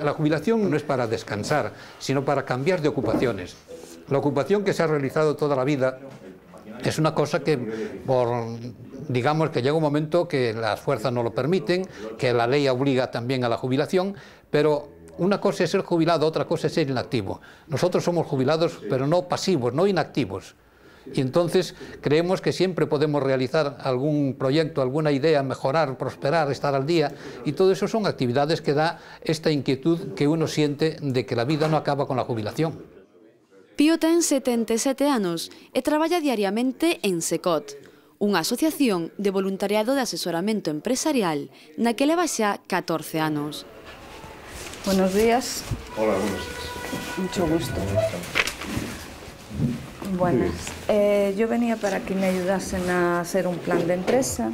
La jubilación no es para descansar, sino para cambiar de ocupaciones. La ocupación que se ha realizado toda la vida es una cosa que, digamos que llega un momento que las fuerzas no lo permiten, que la ley obliga también a la jubilación, pero una cosa es ser jubilado, otra cosa es ser inactivo. Nosotros somos jubilados, pero no pasivos, no inactivos. Y entonces creemos que siempre podemos realizar algún proyecto, alguna idea, mejorar, prosperar, estar al día, y todo eso son actividades que da esta inquietud que uno siente de que la vida no acaba con la jubilación. Pío ten 77 anos e traballa diariamente en SECOT, unha asociación de voluntariado de asesoramento empresarial na que leva xa 14 anos. Buenos días. Hola, buenos días. Mucho gusto. Buenas. Yo venía para que me ayudasen a hacer un plan de empresa.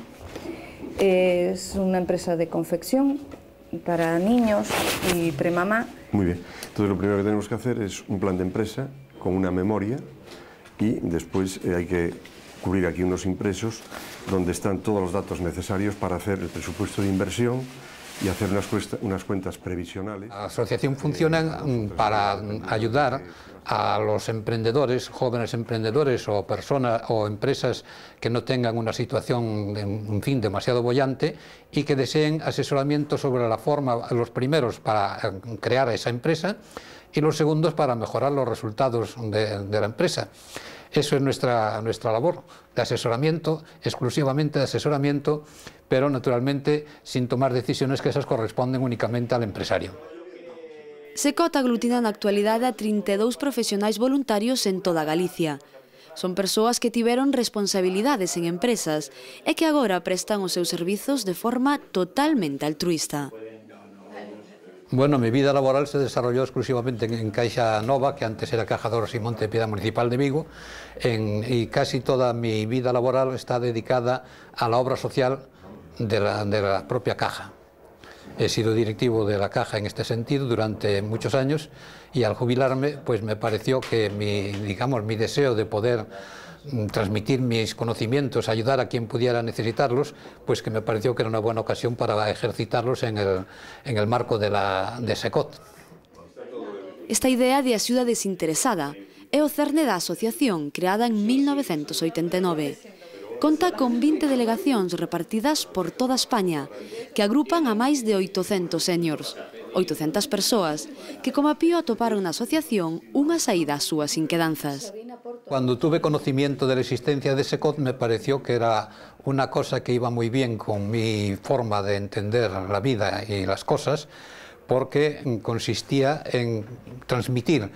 Es una empresa de confección para niños y premamá. Muy bien. Entonces lo primero que tenemos que hacer es un plan de empresa con una memoria y después hay que cubrir aquí unos impresos donde están todos los datos necesarios para hacer el presupuesto de inversión y hacer unas cuentas previsionales. La asociación funciona para ayudar a los emprendedores, jóvenes emprendedores o personas o empresas que no tengan una situación, en fin, demasiado boyante y que deseen asesoramiento sobre la forma, los primeros para crear esa empresa y los segundos para mejorar los resultados de la empresa. Eso es nuestra labor, de asesoramiento, exclusivamente de asesoramiento, pero naturalmente sin tomar decisiones que esas corresponden únicamente al empresario. SECOT aglutina na actualidade a 32 profesionais voluntarios en toda Galicia. Son persoas que tiveron responsabilidades en empresas e que agora prestan os seus servizos de forma totalmente altruista. Bueno, mi vida laboral se desarrolló exclusivamente en Caixa Nova, que antes era Caja de Ahorros y Montepiedad Municipal de Vigo, y casi toda mi vida laboral está dedicada a la obra social de la propia Caja. He sido directivo de la Caja en este sentido durante muchos años y al jubilarme pues me pareció que mi deseo de poder transmitir mis conocimientos, ayudar a quien pudiera necesitarlos, pues que me pareció que era una buena ocasión para ejercitarlos en el marco de SECOT. Esta idea de axuda desinteresada é o cerne da asociación creada en 1989. Conta con 20 delegacións repartidas por toda España, que agrupan a máis de 800 seniors, 800 persoas, que como a Pío atoparon na asociación unha saída ás súas inquedanzas. Cuando tuve conocimiento de la existencia de SECOT me pareció que era una cosa que iba muy bien con mi forma de entender la vida y las cosas, porque consistía en transmitir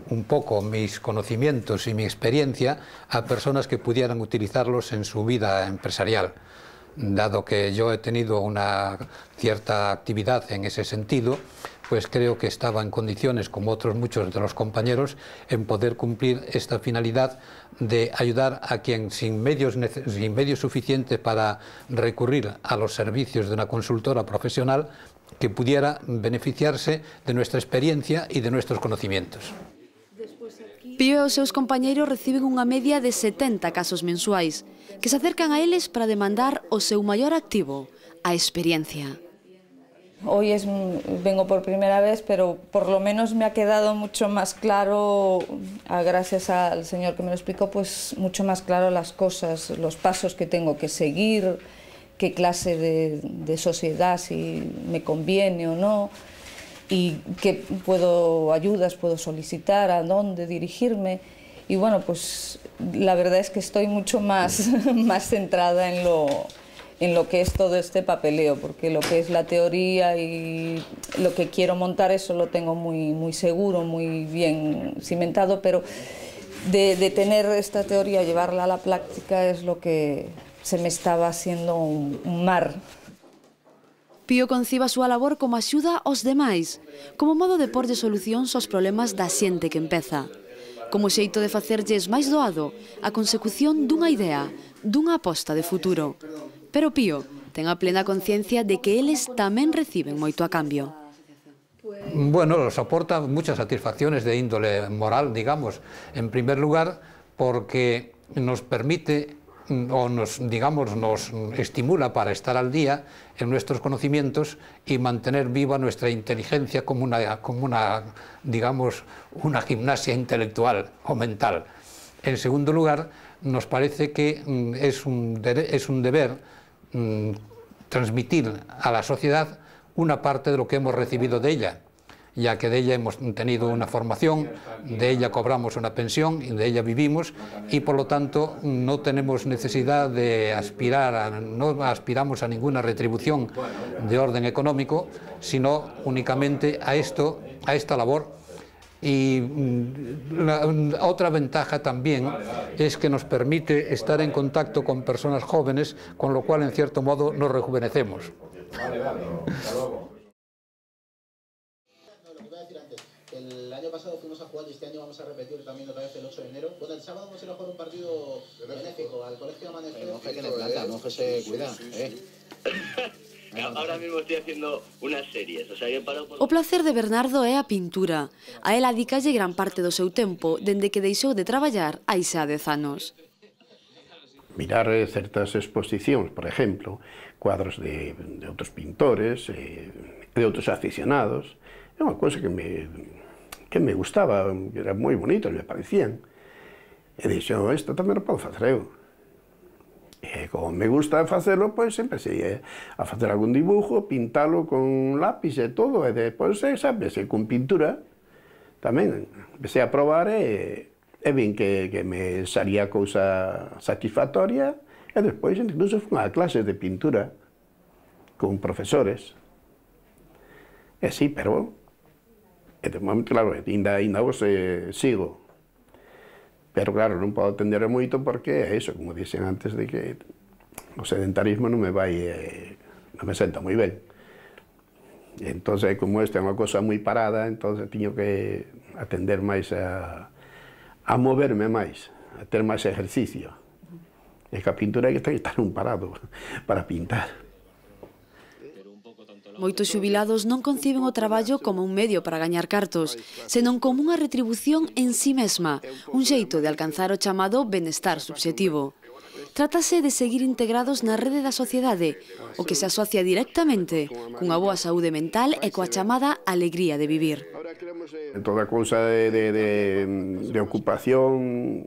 un poco mis conocimientos y mi experiencia a personas que pudieran utilizarlos en su vida empresarial. Dado que yo he tenido una cierta actividad en ese sentido, pues creo que estaba en condiciones, como otros muchos de los compañeros, en poder cumplir esta finalidad de ayudar a quien sin medios suficientes para recurrir a los servicios de una consultora profesional, que pudiera beneficiarse de nuestra experiencia y de nuestros conocimientos. Pío e os seus compañeiros reciben unha media de 70 casos mensuais, que se acercan a eles para demandar o seu maior activo, a experiencia. Hoy vengo por primera vez, pero por lo menos me ha quedado mucho más claro, gracias al señor que me lo explicó, pues mucho más claro las cosas, los pasos que tengo que seguir, qué clase de sociedad, si me conviene o no, y qué ayudas puedo solicitar, a dónde dirigirme. Y bueno, pues la verdad es que estoy mucho más centrada en lo que es todo este papeleo, porque lo que es la teoría y lo que quiero montar, eso lo tengo muy seguro, muy bien cimentado, pero de tener esta teoría, llevarla a la práctica, es lo que se me estaba haciendo un mar. Pío conciba a súa labor como axuda aos demais, como modo de porlle solucións aos problemas da xente que empeza, como xeito de facerlles máis doado a consecución dunha idea, dunha aposta de futuro. Pero Pío ten a plena conciencia de que eles tamén reciben moito a cambio. Bueno, nos aporta muchas satisfacciones de índole moral, digamos, en primer lugar porque nos permite o nos estimula para estar al día en nuestros conocimientos y mantener viva nuestra inteligencia como una gimnasia intelectual o mental. En segundo lugar, nos parece que es un deber transmitir a la sociedad una parte de lo que hemos recibido de ella, ya que de ella hemos tenido una formación, de ella cobramos una pensión y de ella vivimos, y por lo tanto no tenemos necesidad de no aspiramos a ninguna retribución de orden económico, sino únicamente a esta labor. Y otra ventaja también es que nos permite estar en contacto con personas jóvenes, con lo cual en cierto modo nos rejuvenecemos. El año pasado fuimos a jugar y este año vamos a repetir también otra vez el 8 de enero. Bueno, el sábado vamos a ir a jugar un partido benéfico al Colegio Amanecer. Monje que le planta, monje se cuida. Ahora mismo estoy haciendo unas series, o sea, yo paro por... O placer de Bernardo é a pintura. A ela dedicalle gran parte do seu tempo, dende que deixou de traballar hai xa 10 anos. Mirar certas exposicións, por exemplo, cuadros de outros pintores, de outros aficionados, é unha cousa que me gustaba, era moi bonito, me parecían. E dixo, isto tamén o podo facer eu. E como me gusta facelo, pois empecé a facer algún dibujo, pintalo con lápiz e todo, e depois, sabes, con pintura tamén empecé a probar e vin que me salía cousa satisfactoria, e despois incluso fui a clases de pintura con profesores. E sí, pero de momento, claro, ainda vos sigo. Pero claro, non podo atender moito porque é iso, como dixen antes, de que o sedentarismo non me senta moi ben. E entón, como esta é unha cosa moi parada, entón tiño que atender máis a moverme máis, a ter máis ejercicio. E que a pintura hai que estar un parado para pintar. Moitos xubilados non conciben o traballo como un medio para gañar cartos, senón como unha retribución en sí mesma, un xeito de alcanzar o chamado benestar subxetivo. Trátase de seguir integrados na rede da sociedade, o que se asocia directamente cunha boa saúde mental e coa chamada alegría de vivir. Toda cousa de ocupación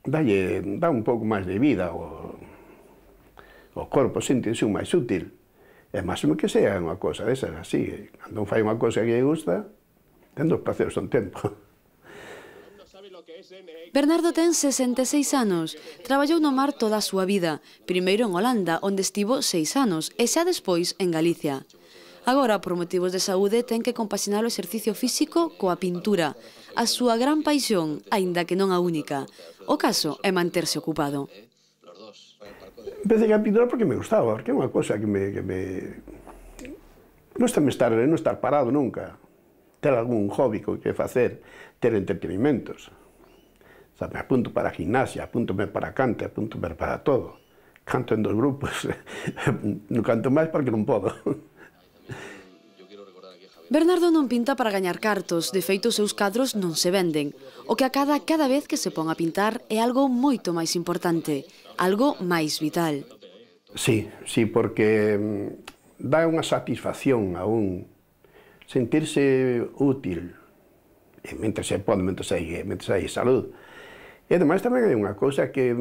dá un pouco máis de vida ao corpo, síntese un máis útil. É máximo que sea unha cosa desas así. Cando fai unha cosa que lle gusta, ten dos placeres un tempo. Bernardo ten 66 anos. Traballou no mar toda a súa vida. Primeiro en Holanda, onde estivo 6 anos, e xa despois en Galicia. Agora, por motivos de saúde, ten que compaxinar o exercicio físico coa pintura. A súa gran paixón, aínda que non a única. O caso é manterse ocupado. Empecé a pintura porque me gustaba, porque é unha cosa que me... Non estar parado nunca, ter algún hobby que facer, ter entretenimentos. Me apunto para a gimnasia, apuntome para cante, apuntome para todo. Canto en 2 grupos, non canto máis porque non podo. Bernardo non pinta para gañar cartos, de feito os seus cadros non se venden. O que acada cada vez que se pon a pintar é algo moito máis importante, algo máis vital. Sí, porque dá unha satisfacción a un sentirse útil, mentre se pode, mentre hai salud. E ademais tamén hai unha cousa que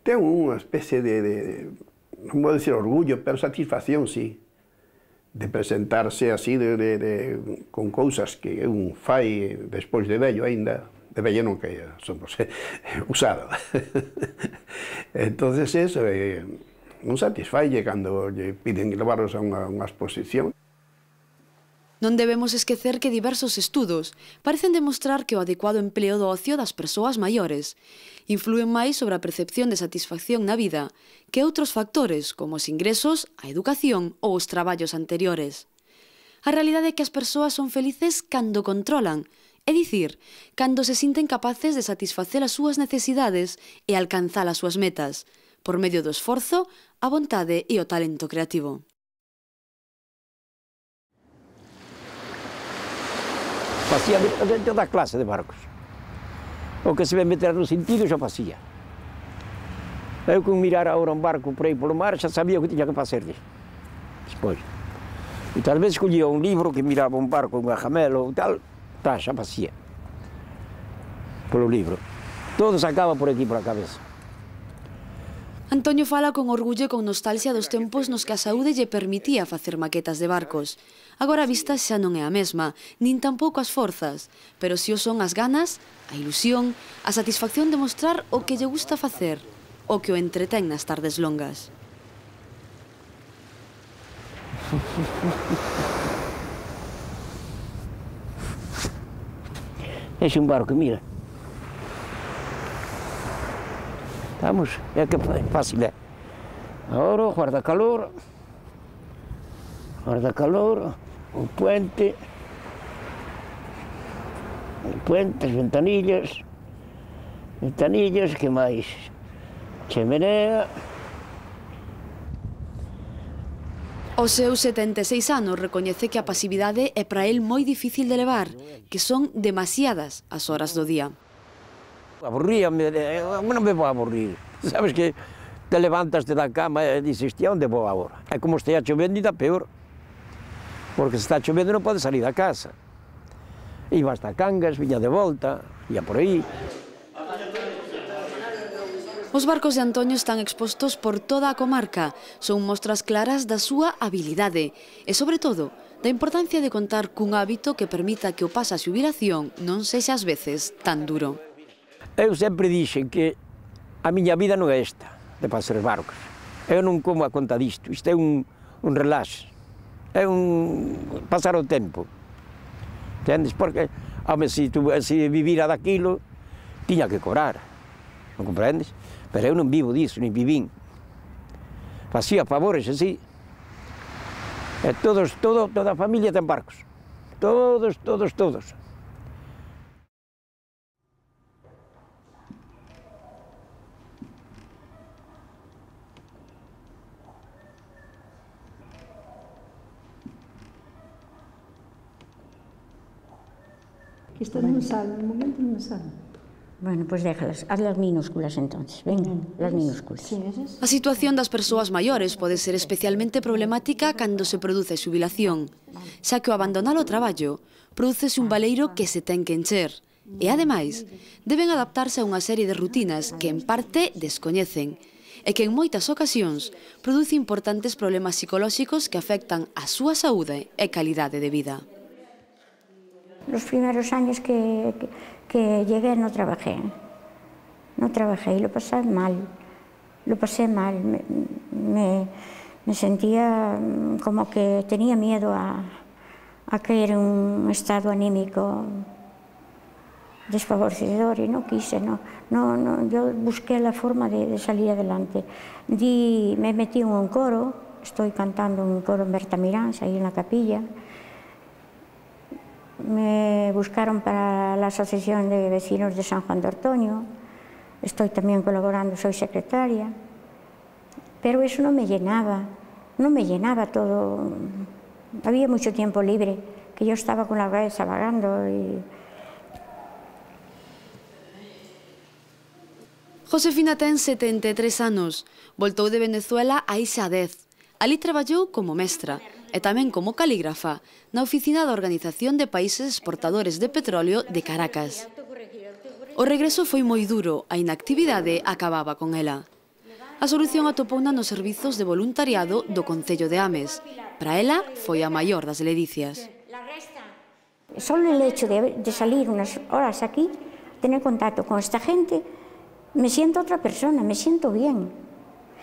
ten unha especie de non vou dicir orgullo, pero satisfacción, sí, de presentarse así con cousas que un fai despois de vello aínda, de vello non que somos usado. Entón, eso non satisfalle cando lle piden levarlos a unha exposición. Non debemos esquecer que diversos estudos parecen demostrar que o adecuado empleo do ocio das persoas maiores inflúen máis sobre a percepción de satisfacción na vida que outros factores como os ingresos, a educación ou os traballos anteriores. A realidade é que as persoas son felices cando controlan, é dicir, cando se sinten capaces de satisfacer as súas necesidades e alcanzar as súas metas, por medio do esforzo, a vontade e o talento creativo. Facía dentro da clase de barcos. O que se me meter no sentido xa facía. Eu, com mirar agora um barco por aí pelo mar, já sabia o que tinha que fazer depois. E talvez escolhia um livro que mirava um barco, um garramelo ou tal, tá, já fazia. Pelo livro. Todo sacaba por aquí, por a cabeça. Antonio fala con orgullo e con nostalgia dos tempos nos que a saúde lle permitía facer maquetas de barcos. Agora a vista xa non é a mesma, nin tampouco as forzas, pero si o son as ganas, a ilusión, a satisfacción de mostrar o que lle gusta facer, o que o entretén nas tardes longas. É un barco, mira. Estamos, é que fácil é. Agora, guarda-calor, o puente, as ventanillas, que máis? Chemenea. Aos seus 76 anos recoñece que a pasividade é para el moi difícil de levar, que son demasiadas as horas do día. Aburríame, non me vou aburrir. Sabes que te levantas da cama e dices, tia, onde vou agora? É como estea chovendo e dá peor. Porque se está chovendo non pode salir da casa. Iba hasta Cangas, viña de volta, ia por aí. Os barcos de Antonio están expostos por toda a comarca. Son mostras claras da súa habilidade e, sobre todo, da importancia de contar cun hábito que permita que o paso a xubilación non sexa ás veces tan duro. Eu sempre dixen que a miña vida non é esta, de facer barcos. Eu non como a conta disto, isto é un relax, é un pasar o tempo. Entendes? Porque, home, se vivira daquilo, tiña que cobrar, non comprendes? Pero eu non vivo disso, nem vivín. Facía favores así. E toda a familia ten barcos. Todos. Que isto non me sale, no momento non me sale. Bueno, pues déjalas, haz las minúsculas entonces, venga, las minúsculas. A situación das persoas maiores pode ser especialmente problemática cando se produce a xubilación, xa que ao abandonar o traballo, prodúcese un baleiro que se ten que encher. E, ademais, deben adaptarse a unha serie de rutinas que, en parte, descoñecen, e que, en moitas ocasións, produce importantes problemas psicolóxicos que afectan a súa saúde e calidade de vida. Los primeros años que llegué no trabajé y lo pasé mal, me sentía como que tenía miedo a caer en un estado anímico desfavorecedor y no quise, yo busqué la forma de salir adelante. Me metí en un coro, estoy cantando en un coro en Bertamiráns, ahí en la capilla. Me buscaron para la Asociación de Vecinos de San Juan de Ortoño, estoy también colaborando, soy secretaria, pero eso no me llenaba todo, había mucho tiempo libre, que yo estaba con la cabeza vagando. Josefina ten 73 anos, voltou de Venezuela hai xa 10. Alí traballou como mestra e tamén como calígrafa na oficina da Organización de Países Exportadores de Petróleo de Caracas. O regreso foi moi duro, a inactividade acababa con ela. A solución atopouna nos servizos de voluntariado do Concello de Ames. Para ela foi a maior das ledicias. Solo el hecho de salir unas horas aquí, tener contacto con esta gente, me siento otra persona, me siento bien.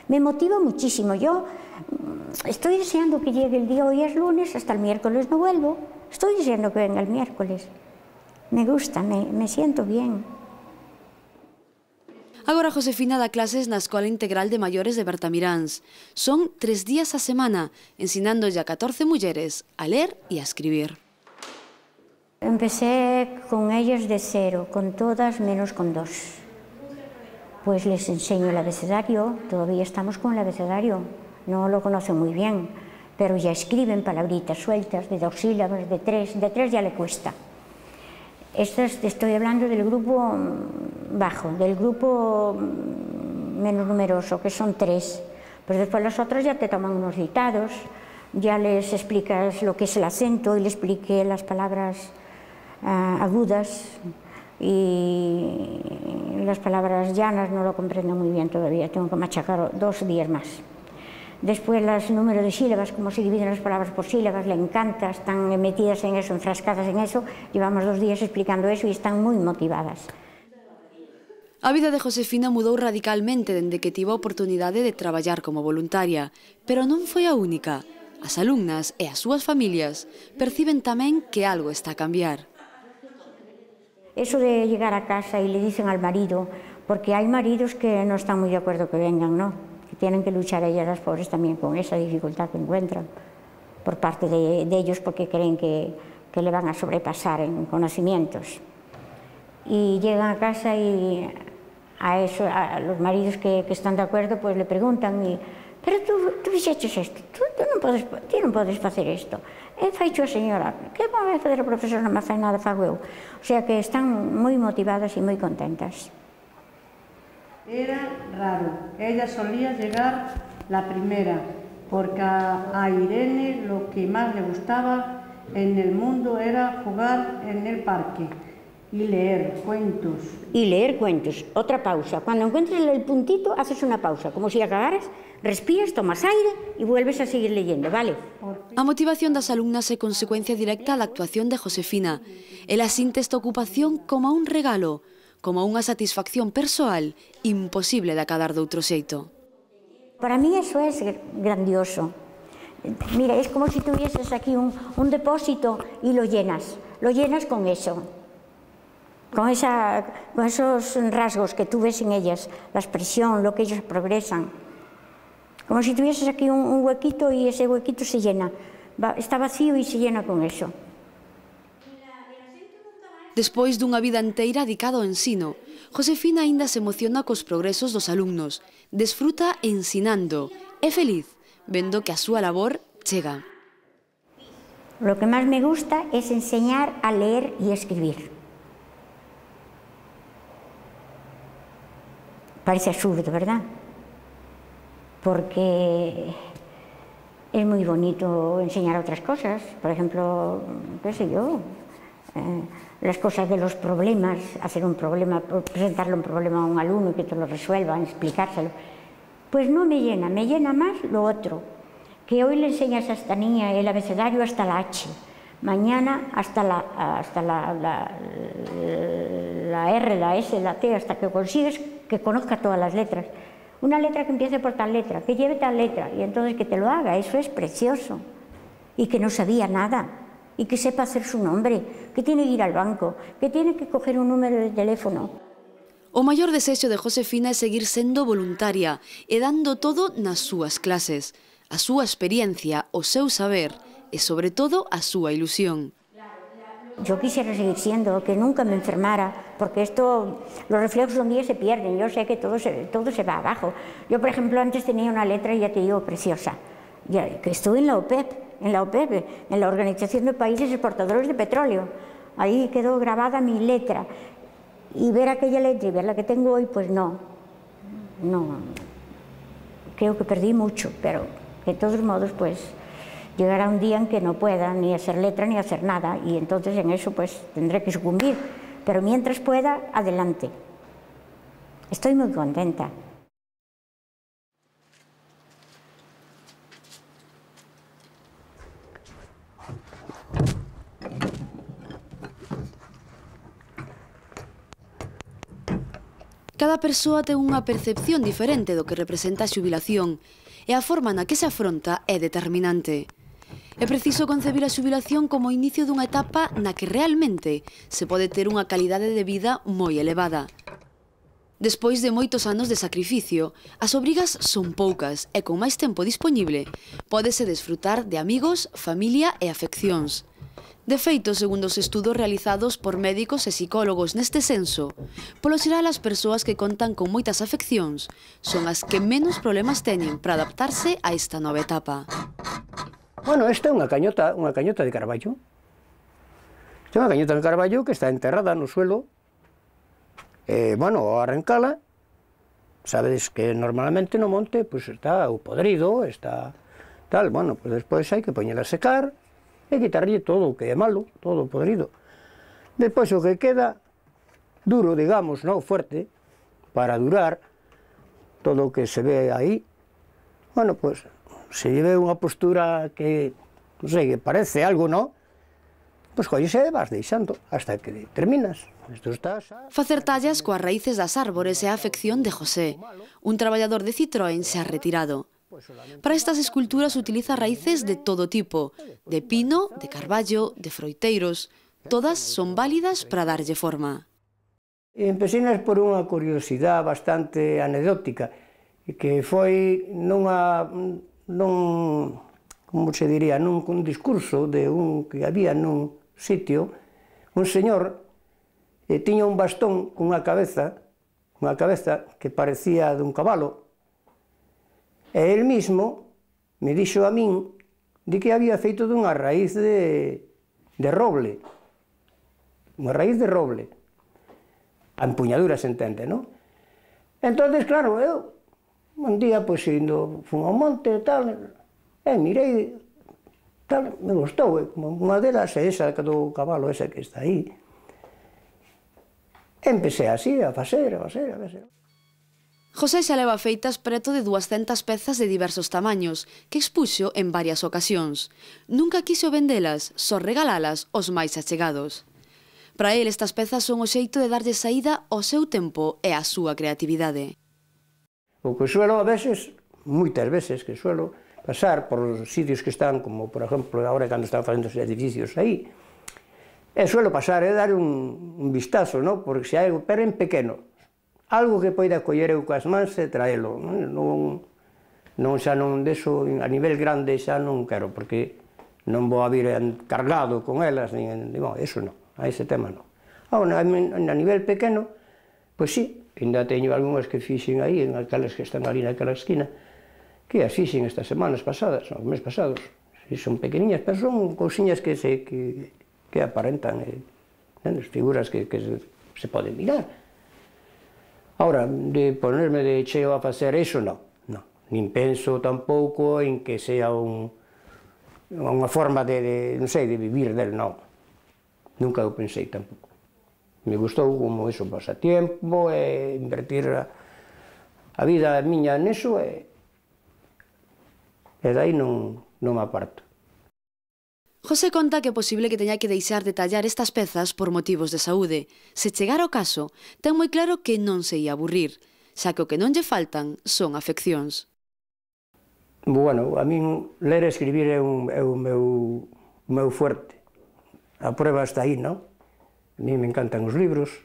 Me motiva muchísimo. Yo estoy deseando que llegue el día, hoy es lunes, hasta el miércoles no vuelvo. Estoy deseando que venga el miércoles. Me gusta, me siento bien. Agora Josefina dá clases na Escola Integral de Maiores de Bertamiráns. Son 3 días a semana, ensinándolle a 14 mulleres a ler e a escribir. Empecé con ellas de cero, con todas menos con 2. Pues les enseño el abecedario, todavía estamos con el abecedario, no lo conocen muy bien, pero ya escriben palabritas sueltas de 2 sílabas, de 3 ya le cuesta. Estoy hablando del grupo bajo, del grupo menos numeroso, que son 3. Pero después las otras ya te toman unos dictados, ya les explicas lo que es el acento y les expliqué las palabras agudas y las palabras llanas no lo comprendo muy bien todavía, tengo que machacar 2 días más. Después los números de sílabas, cómo se dividen las palabras por sílabas, le encanta, están metidas en eso, enfrascadas en eso, llevamos 2 días explicando eso y están moi motivadas. A vida de Josefina mudou radicalmente dende que tivo a oportunidade de traballar como voluntaria, pero non foi a única. As alumnas e as súas familias perciben tamén que algo está a cambiar. Eso de llegar a casa y le dicen al marido, porque hay maridos que no están muy de acuerdo que vengan, ¿no? Que tienen que luchar ellas, las pobres, también con esa dificultad que encuentran por parte de ellos, porque creen que le van a sobrepasar en conocimientos. Y llegan a casa y a los maridos que están de acuerdo, pues le preguntan, pero tú fixeches isto, tú non podes facer isto. Faicho a señora, que vai fazer a profesora, non me fai nada, fago eu. O sea que están moi motivadas e moi contentas. Era raro, ella solía llegar la primera, porque a Irene lo que más le gustaba en el mundo era jugar en el parque y leer cuentos. Y leer cuentos, otra pausa. Cuando encuentres el puntito, haces una pausa, como si acabaras, respiras, tomas aire y vuelves a seguir leyendo, ¿vale? A motivación das alumnas é consecuencia directa da actuación de Josefina. Ela sinte esta ocupación como un regalo, como unha satisfacción persoal imposible de acabar de outro xeito. Para mí eso es grandioso. Mira, es como si tuvieses aquí un depósito y lo llenas con eso, con esos rasgos que tú ves en ellas, la expresión, lo que ellos progresan. Como si tuvieses aquí un huequito y ese huequito se llena, está vacío y se llena con eso. Despois dunha vida inteira dedicada ao ensino, Josefina aínda se emociona cos progresos dos alumnos, desfruta ensinando, é feliz, vendo que a súa labor chega. Lo que más me gusta es enseñar a leer y escribir. Parece absurdo, ¿verdad? Porque es muy bonito enseñar otras cosas, por ejemplo, qué sé yo, las cosas de los problemas, hacer un problema, presentarle un problema a un alumno y que te lo resuelva, explicárselo. Pues no me llena más lo otro, que hoy le enseñas a esta niña el abecedario hasta la H, mañana hasta la R, la S, la T, hasta que consigues que conozca todas las letras. Una letra que empiece por tal letra, que lleve tal letra, y entonces que te lo haga, eso es precioso. Y que no sabía nada. Y que sepa hacer su nombre, que tiene que ir al banco, que tiene que coger un número de teléfono. O maior desexo de Josefina é seguir sendo voluntaria e dando todo nas súas clases, a súa experiencia, o seu saber e, sobre todo, a súa ilusión. Yo quisiera seguir siendo, que nunca me enfermara, porque los reflejos un día se pierden, yo sé que todo se va abajo. Yo, por ejemplo, antes tenía una letra, ya te digo, preciosa, que estuve en la OPEP, en la Organización de Países Exportadores de Petróleo. Ahí quedó grabada mi letra. Y ver aquella letra y ver la que tengo hoy, pues no. Creo que perdí mucho, pero de todos modos, pues llegará un día en que no pueda ni hacer letra ni hacer nada, y entonces en eso pues tendré que sucumbir. Pero mientras pueda, adelante. Estoy muy contenta. Cada persoa ten unha percepción diferente do que representa a xubilación e a forma na que se afronta é determinante. É preciso concebir a xubilación como o inicio dunha etapa na que realmente se pode ter unha calidade de vida moi elevada. Despois de moitos anos de sacrificio, as obrigas son poucas e con máis tempo disponible pódese desfrutar de amigos, familia e afeccións. De feito, segundo os estudos realizados por médicos e psicólogos neste senso, polo xeral as persoas que contan con moitas afeccións son as que menos problemas teñen para adaptarse a esta nova etapa. Bueno, esta é unha cañota de carballo. Esta é unha cañota de carballo que está enterrada no suelo. Bueno, ao arrancala, Sabedes que normalmente no monte pois está o podrido, está tal, bueno, pois despois hai que poñela a secar e quitarlle todo o que é malo, todo o podrido. Despois o que queda duro, digamos, non fuerte, para durar todo o que se ve aí, bueno, pois se lle ve unha postura que, non sei, que parece algo, non? Pois collese e vas deixando hasta que terminas. Facer tallas coas raíces das árbores é a afección de José, un traballador de Citroën xa retirado. Para estas esculturas utiliza raíces de todo tipo, de pino, de carballo, de froiteiros. Todas son válidas para darlle forma. Empecinas por unha curiosidade bastante anecdótica, que foi como se diría, nun discurso que había nun sitio, un señor tiña un bastón cunha cabeza que parecía dun cabalo, e el mismo me dixo a min de que había feito dunha raíz de roble, unha raíz de roble, a empuñadura se entende, non? Entón, claro, eu un día, pois, fun ao monte e tal, e mirei, tal, me gustou, unha delas é esa do cabalo, esa que está aí. Empecé así, a facer. José xa leva feitas preto de 200 pezas de diversos tamaños, que expuxo en varias ocasións. Nunca quiso vendelas, só regalalas aos máis achegados. Para él, estas pezas son o xeito de darlle saída ao seu tempo e á súa creatividade. O que suelo, a veces, moitas veces, que suelo pasar por sitios que están, como, por exemplo, agora cando están facendo os edificios aí, e suelo pasar e dar un vistazo, non? Porque se hai algo, pero en pequeno, algo que poida coller eu coas mans e traelo, non xa non deso, a nivel grande xa non quero, porque non vou a vir cargado con elas, eso non, a ese tema non. Agora, a nivel pequeno, pois sí, ainda teño algunhas que fixen aí, en aquelas que están ali naquela esquina, que as fixen estas semanas pasadas, os meses pasados. Son pequeniñas, pero son cousiñas que aparentan, figuras que se poden mirar. Ahora, de ponerme de cheo a facer eso, non. Nin penso tampouco en que sea unha forma de, non sei, de vivir del, non. Nunca o pensei tampouco. Me gustou como eso, pasatiempo, invertir a vida miña neso, e dai non me aparto. José conta que é posible que teña que deixar de tallar estas pezas por motivos de saúde. Se chegara o caso, ten moi claro que non se ia aburrir, xa que o que non lle faltan son afeccións. Bueno, a min ler e escribir é o meu fuerte. A prueba está aí, non? A mí me encantan os libros,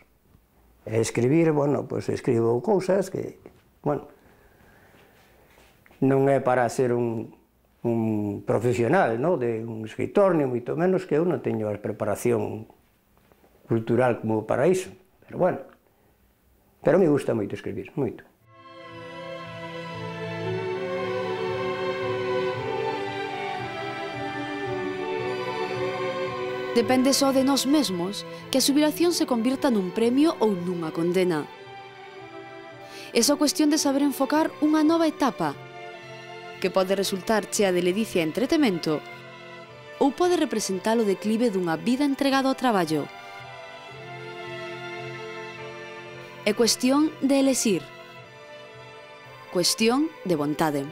e escribir, bueno, pois escribo cousas que, bueno, non é para ser un profesional, de un escritor, ni moito menos, que eu non teño a preparación cultural como para iso, pero bueno, pero me gusta moito escribir, moito. Depende só de nós mesmos que a xubilación se convirta nun premio ou nunha condena. É só cuestión de saber enfocar unha nova etapa, que pode resultar chea de ledicia e entretemento, ou pode representar o declive dunha vida entregada ao traballo. É cuestión de elexir, cuestión de vontade.